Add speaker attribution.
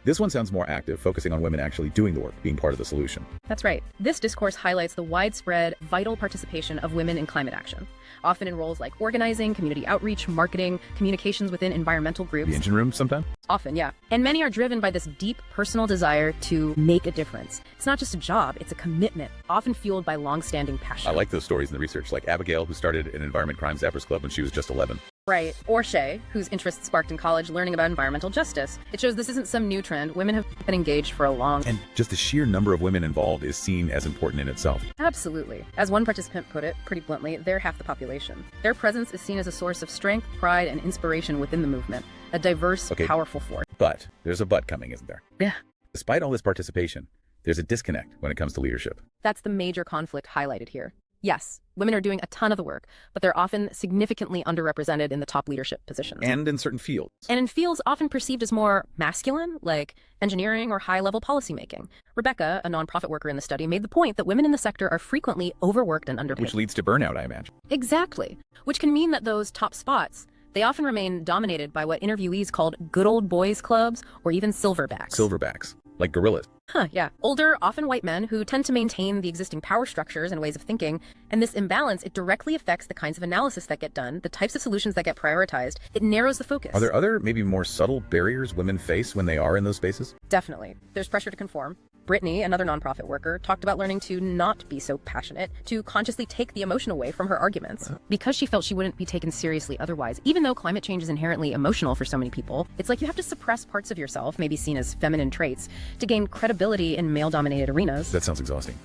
Speaker 1: This one sounds more active, focusing on women actually doing the work, being part of the solution.
Speaker 2: That's right. This discourse highlights the widespread, vital participation of women in climate action, often in roles like organizing, community outreach, marketing, communications within environmental groups.
Speaker 1: The engine room sometimes?
Speaker 2: Often, yeah. And many are driven by this deep personal desire to make a difference. It's not just a job, it's a commitment, often fueled by long-standing passion.
Speaker 1: I like those stories in the research, like Abigail, who started an environment crimes after club when she was just 11.
Speaker 2: Right. Or Shay, whose interest sparked in college learning about environmental justice. It shows this isn't some new trend. Women have been engaged for a long time.
Speaker 1: And just the sheer number of women involved is seen as important in itself.
Speaker 2: Absolutely. As one participant put it, pretty bluntly, they're half the population. Their presence is seen as a source of strength, pride, and inspiration within the movement. A diverse, powerful force.
Speaker 1: But there's a but coming, isn't there?
Speaker 2: Yeah.
Speaker 1: Despite all this participation, there's a disconnect when it comes to leadership.
Speaker 2: That's the major conflict highlighted here. Yes, women are doing a ton of the work, but they're often significantly underrepresented in the top leadership positions.
Speaker 1: And in certain fields.
Speaker 2: And in fields often perceived as more masculine, like engineering or high-level policymaking. Rebecca, a nonprofit worker in the study, made the point that women in the sector are frequently overworked and underpaid.
Speaker 1: Which leads to burnout, I imagine.
Speaker 2: Exactly. Which can mean that those top spots, they often remain dominated by what interviewees called good old boys clubs or even silverbacks.
Speaker 1: Silverbacks. Like gorillas.
Speaker 2: Yeah. Older, often white men who tend to maintain the existing power structures and ways of thinking. And this imbalance, it directly affects the kinds of analysis that get done, the types of solutions that get prioritized. It narrows the focus.
Speaker 1: Are there other, maybe more subtle barriers women face when they are in those spaces?
Speaker 2: Definitely. There's pressure to conform. Brittany, another nonprofit worker, talked about learning to not be so passionate, to consciously take the emotion away from her arguments. Because she felt she wouldn't be taken seriously otherwise. Even though climate change is inherently emotional for so many people, it's like you have to suppress parts of yourself, maybe seen as feminine traits, to gain credibility in male-dominated arenas.
Speaker 1: That sounds exhausting.